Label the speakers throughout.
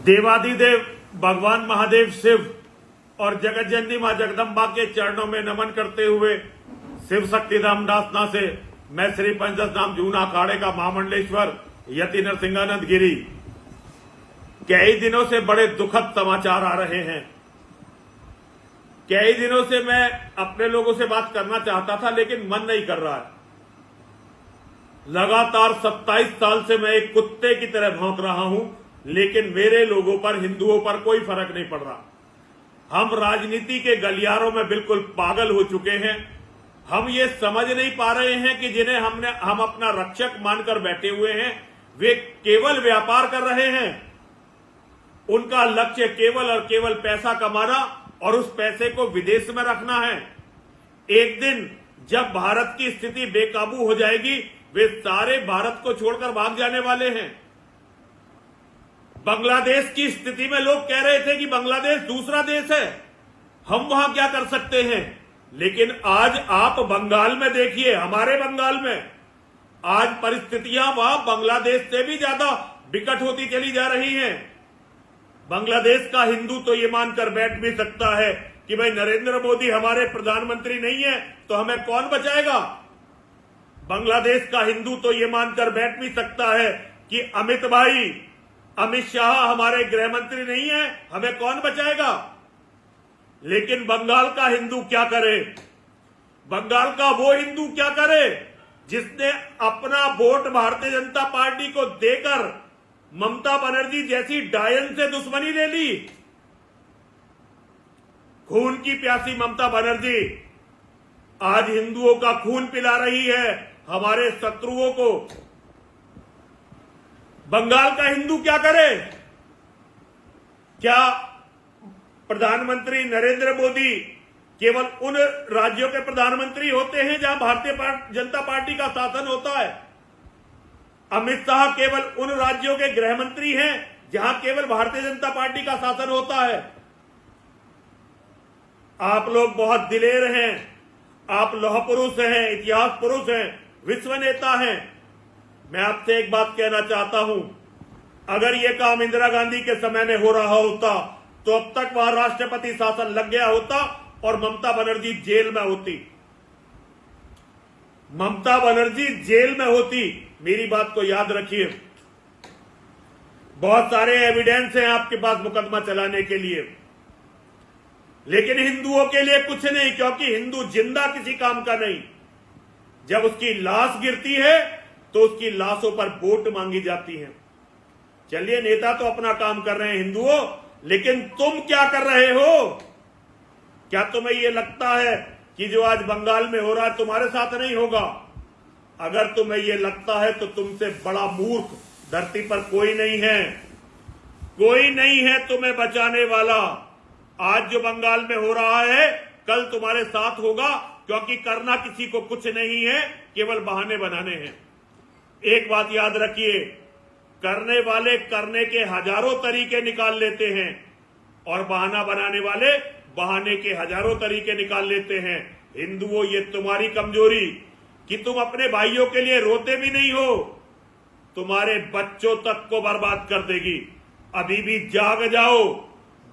Speaker 1: देवादिदेव भगवान महादेव शिव और जगत जननी मां जगदम्बा के चरणों में नमन करते हुए शिव शक्ति रामदासना से मैं श्री पंचदश धाम जूना अखाड़े का महामंडलेश्वर यति नरसिंहानंद गिरी कई दिनों से बड़े दुखद समाचार आ रहे हैं। कई दिनों से मैं अपने लोगों से बात करना चाहता था लेकिन मन नहीं कर रहा है। लगातार 27 साल से मैं एक कुत्ते की तरह भौंक रहा हूं लेकिन मेरे लोगों पर, हिंदुओं पर कोई फर्क नहीं पड़ रहा। हम राजनीति के गलियारों में बिल्कुल पागल हो चुके हैं। हम ये समझ नहीं पा रहे हैं कि जिन्हें हम अपना रक्षक मानकर बैठे हुए हैं वे केवल व्यापार कर रहे हैं। उनका लक्ष्य केवल और केवल पैसा कमाना और उस पैसे को विदेश में रखना है। एक दिन जब भारत की स्थिति बेकाबू हो जाएगी वे सारे भारत को छोड़कर भाग जाने वाले हैं। बांग्लादेश की स्थिति में लोग कह रहे थे कि बांग्लादेश दूसरा देश है, हम वहां क्या कर सकते हैं। लेकिन आज आप बंगाल में देखिए, हमारे बंगाल में आज परिस्थितियां वहां बांग्लादेश से भी ज्यादा विकट होती चली जा रही हैं। बांग्लादेश का हिंदू तो ये मानकर बैठ भी सकता है कि भाई नरेंद्र मोदी हमारे प्रधानमंत्री नहीं है तो हमें कौन बचाएगा। बांग्लादेश का हिंदू तो ये मानकर बैठ भी सकता है कि अमित शाह हमारे गृह मंत्री नहीं है, हमें कौन बचाएगा। लेकिन बंगाल का हिंदू क्या करे, बंगाल का वो हिंदू क्या करे जिसने अपना वोट भारतीय जनता पार्टी को देकर ममता बनर्जी जैसी डायन से दुश्मनी ले ली। खून की प्यासी ममता बनर्जी आज हिंदुओं का खून पिला रही है, हमारे शत्रुओं को। बंगाल का हिंदू क्या करे। क्या प्रधानमंत्री नरेंद्र मोदी केवल उन राज्यों के प्रधानमंत्री होते हैं जहां भारतीय जनता पार्टी का शासन होता है। अमित शाह केवल उन राज्यों के गृह मंत्री हैं जहां केवल भारतीय जनता पार्टी का शासन होता है। आप लोग बहुत दिलेर हैं, आप लौह पुरुष हैं, इतिहास पुरुष हैं, विश्व नेता हैं। मैं आपसे एक बात कहना चाहता हूं, अगर यह काम इंदिरा गांधी के समय में हो रहा होता तो अब तक वहां राष्ट्रपति शासन लग गया होता और ममता बनर्जी जेल में होती। ममता बनर्जी जेल में होती। मेरी बात को याद रखिए। बहुत सारे एविडेंस हैं आपके पास मुकदमा चलाने के लिए, लेकिन हिंदुओं के लिए कुछ नहीं, क्योंकि हिंदू जिंदा किसी काम का नहीं। जब उसकी लाश गिरती है तो उसकी लाशों पर वोट मांगी जाती है। चलिए, नेता तो अपना काम कर रहे हैं हिंदुओं, लेकिन तुम क्या कर रहे हो। क्या तुम्हें यह लगता है कि जो आज बंगाल में हो रहा है तुम्हारे साथ नहीं होगा। अगर तुम्हें यह लगता है तो तुमसे बड़ा मूर्ख धरती पर कोई नहीं है। कोई नहीं है तुम्हें बचाने वाला। आज जो बंगाल में हो रहा है कल तुम्हारे साथ होगा, क्योंकि करना किसी को कुछ नहीं है, केवल बहाने बनाने हैं। एक बात याद रखिए, करने वाले करने के हजारों तरीके निकाल लेते हैं और बहाना बनाने वाले बहाने के हजारों तरीके निकाल लेते हैं। हिंदुओं, ये तुम्हारी कमजोरी कि तुम अपने भाइयों के लिए रोते भी नहीं हो, तुम्हारे बच्चों तक को बर्बाद कर देगी। अभी भी जाग जाओ।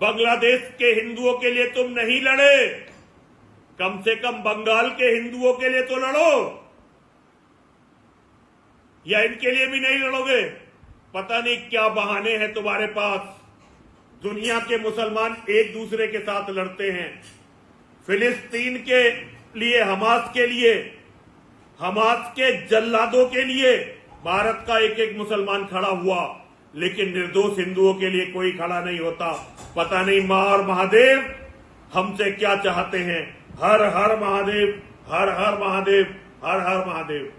Speaker 1: बांग्लादेश के हिंदुओं के लिए तुम नहीं लड़े, कम से कम बंगाल के हिंदुओं के लिए तो लड़ो, या इनके लिए भी नहीं लड़ोगे। पता नहीं क्या बहाने हैं तुम्हारे पास। दुनिया के मुसलमान एक दूसरे के साथ लड़ते हैं। फिलिस्तीन के लिए, हमास के जल्लादों के लिए भारत का एक एक मुसलमान खड़ा हुआ, लेकिन निर्दोष हिंदुओं के लिए कोई खड़ा नहीं होता। पता नहीं मां और महादेव हमसे क्या चाहते हैं। हर हर महादेव, हर हर महादेव, हर हर महादेव।